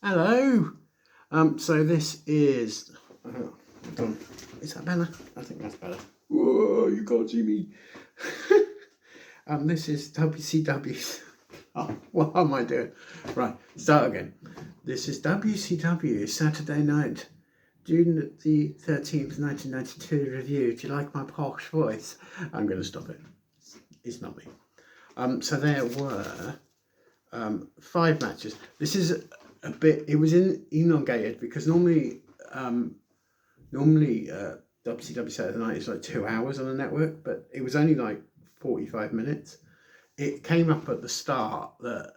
Hello. So this is. Is that better? I think that's better. Whoa, you can't see me. This is WCW's. Oh, what am I doing? Right, start again. This is WCW Saturday night, June the 13th, 1992 review. Do you like my posh voice? I'm going to stop it. It's not me. So there were 5 matches. This is a bit. It was elongated because normally WCW Saturday Night is like 2 hours on the network, but it was only like 45 minutes. It came up at the start that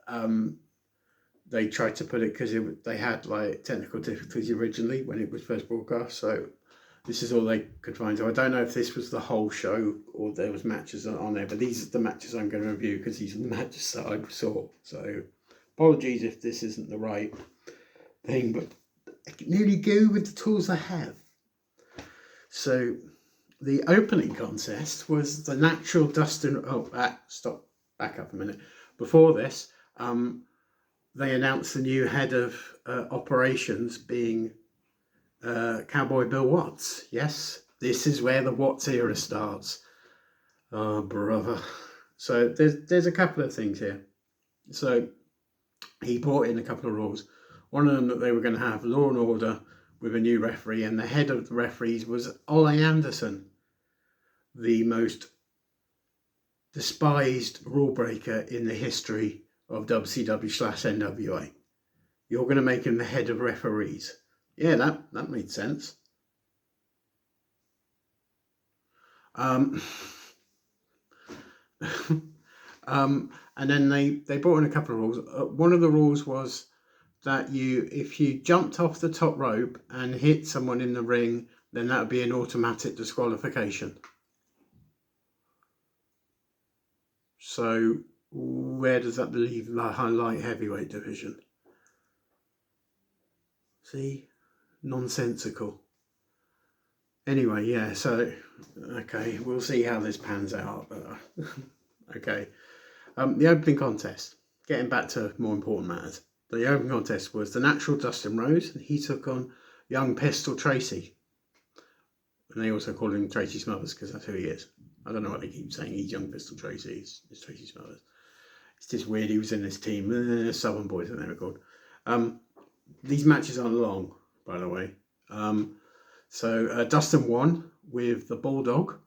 they tried to put it because they had like technical difficulties originally when it was first broadcast, so this is all they could find. So I don't know if this was the whole show or there was matches on there, but these are the matches I'm going to review because these are the matches that I saw. So apologies if this isn't the right thing, but I can only go with the tools I have. So the opening contest was the Natural Dustin. Back up a minute. Before this, they announced the new head of operations being Cowboy Bill Watts. Yes, this is where the Watts era starts. Oh, brother. So there's a couple of things here. So he brought in a couple of rules. One of them that they were going to have law and order with a new referee, and the head of the referees was Ole Anderson, the most despised rule breaker in the history of WCW/NWA. You're going to make him the head of referees. Yeah, that made sense. And then they brought in a couple of rules. One of the rules was that if you jumped off the top rope and hit someone in the ring, then that would be an automatic disqualification. So where does that leave the light heavyweight division? See? Nonsensical. Anyway, yeah, so, okay, we'll see how this pans out. Okay. The opening contest, getting back to more important matters. The opening contest was the Natural Dustin Rhodes, and he took on Young Pistol Tracy. And they also call him Tracy Smothers because that's who he is. I don't know what they keep saying. He's Young Pistol Tracy. It's Tracy Smothers. It's just weird. He was in this team. Southern Boys, I think they were called. These matches aren't long, by the way. So Dustin won with the Bulldog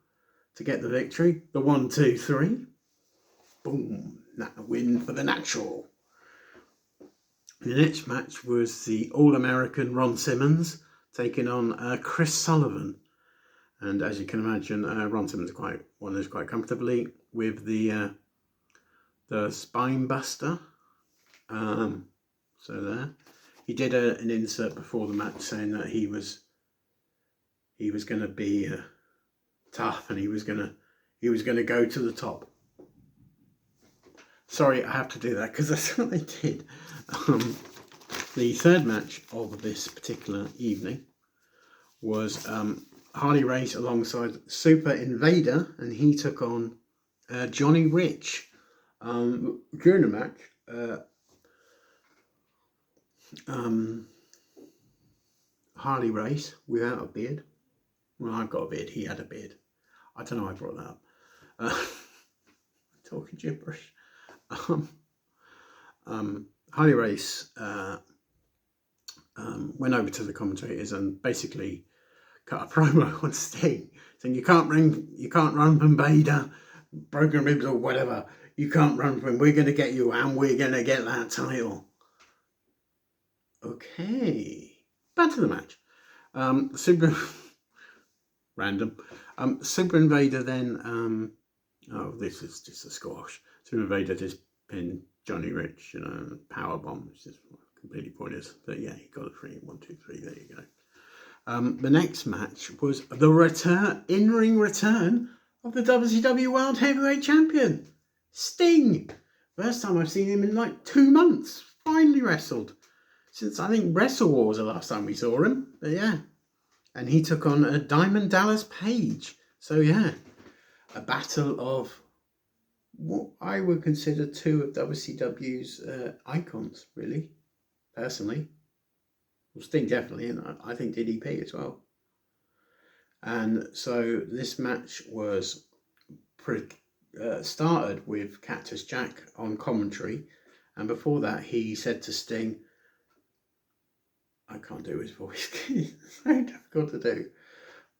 to get the victory. The 1, 2, 3. Boom. That win for the Natural. The next match was the All-American Ron Simmons taking on Chris Sullivan. And as you can imagine, Ron Simmons won this quite comfortably with the Spine Buster. So there. He did an insert before the match saying that he was going to be tough and he was going to go to the top. Sorry, I have to do that because that's what they did. The third match of this particular evening was Harley Race alongside Super Invader, and he took on Johnny Rich. During the match, Harley Race without a beard. Well, I've got a beard. He had a beard. I don't know why I brought that up. Talking gibberish. Harley Race went over to the commentators and basically cut a promo on Sting, saying you can't run from Vader, broken ribs or whatever. You can't run from him. We're going to get you, and we're going to get that title. Okay, back to the match. Super random. Super Invader then. This is just a squash. Super Invader just pinned Johnny Rich, power bomb, which is completely pointless. But yeah, he got a 3, 1, 2, 3. There you go. The next match was the in-ring return of the WCW World Heavyweight Champion, Sting. First time I've seen him in like 2 months. Finally wrestled. Since I think Wrestle War was the last time we saw him. But yeah. And he took on Diamond Dallas Page. So yeah, a battle of what I would consider 2 of WCW's icons, really, personally. Well, Sting definitely, and I think DDP as well. And so this match was started with Cactus Jack on commentary, and before that he said to Sting, I can't do his voice, it's so difficult to do,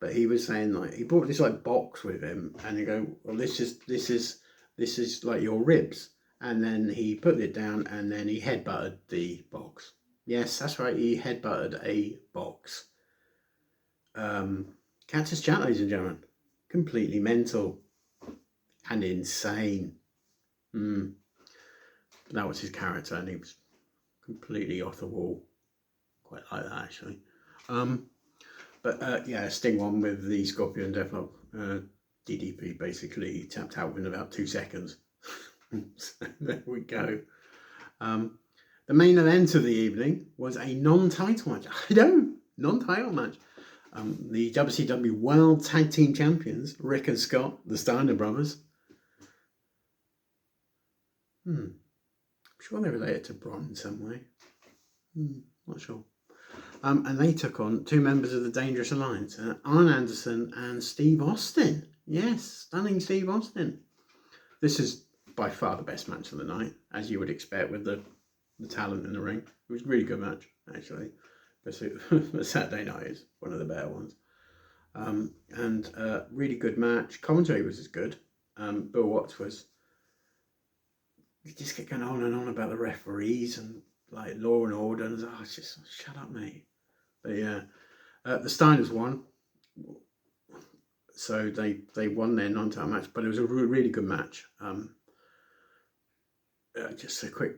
but he was saying, like, he brought this like box with him, and he go, well, this is like your ribs, and then he put it down, and then he headbutted the box. Yes, that's right, he headbutted a box. Cactus Jack, ladies and gentlemen, completely mental and insane. That was his character, and he was completely off the wall. Quite like that, actually. Yeah, Sting won with the Scorpion Deathlock. DDP basically tapped out within about 2 seconds. So there we go. The main event of the evening was a non-title match. I know, non-title match. The WCW World Tag Team Champions, Rick and Scott, the Steiner brothers. I'm sure they're related to Braun in some way. Not sure. And they took on 2 members of the Dangerous Alliance, Arn Anderson and Steve Austin. Yes, stunning Steve Austin. This is by far the best match of the night, as you would expect with the talent in the ring. It was a really good match, actually. But Saturday night is one of the better ones. Really good match. Commentary was as good. Bill Watts was... You just get going on and on about the referees and like Law and Order, and just shut up, mate. But yeah, the Steiners won, so they won their non-title match, but it was a really good match. Just a quick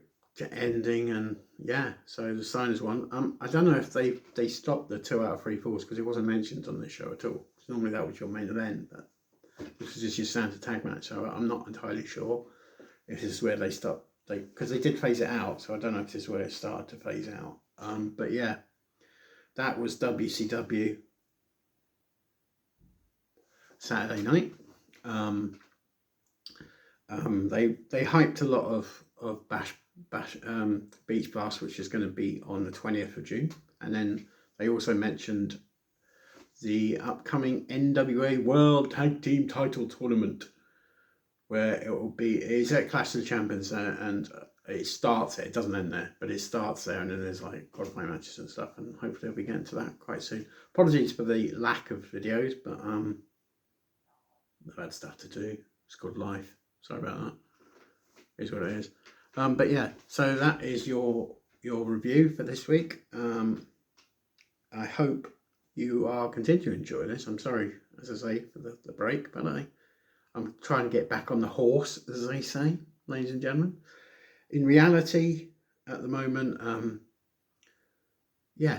ending, and yeah, so the Steiners won. I don't know if they stopped the 2 out of 3 falls, because it wasn't mentioned on this show at all. Normally that was your main event, but this was just your standard tag match, so I'm not entirely sure if this is where they stopped. Because they did phase it out, so I don't know if this is where it started to phase out. But yeah, that was WCW Saturday night. They hyped a lot of Beach Blast, which is going to be on the 20th of June, and then they also mentioned the upcoming NWA World Tag Team Title Tournament, where it will be, it's at Clash of the Champions, and it starts there, it doesn't end there, but it starts there, and then there's like qualifying matches and stuff, and hopefully I'll be getting to that quite soon. Apologies for the lack of videos, but I've had stuff to do. It's called life. Sorry about that. It is what it is. But yeah, so that is your review for this week. I hope you are continuing to enjoy this. I'm sorry, as I say, for the break, but I'm trying to get back on the horse, as they say, ladies and gentlemen. In reality, at the moment, yeah,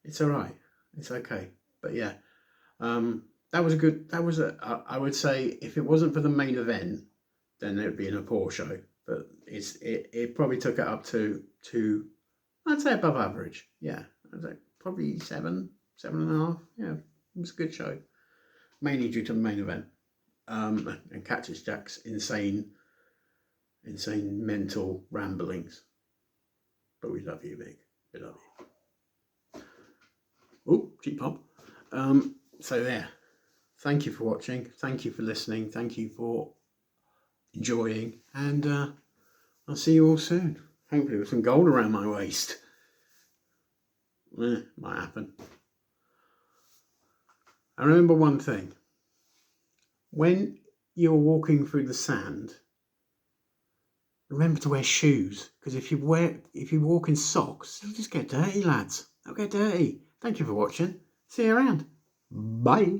it's all right. It's okay. But yeah, that was I would say, if it wasn't for the main event, then it would be in a poor show. But it probably took it up to I'd say above average. Yeah, I'd say probably 7.5. Yeah, it was a good show, mainly due to the main event. And Cactus Jack's insane mental ramblings. But we love you, Big. We love you. Oh, cheap pop. So there. Thank you for watching. Thank you for listening. Thank you for enjoying. And I'll see you all soon. Hopefully with some gold around my waist. Might happen. And remember one thing. When you're walking through the sand, remember to wear shoes, because if you walk in socks, you'll just get dirty, lads. They'll get dirty. Thank you for watching. See you around. Bye.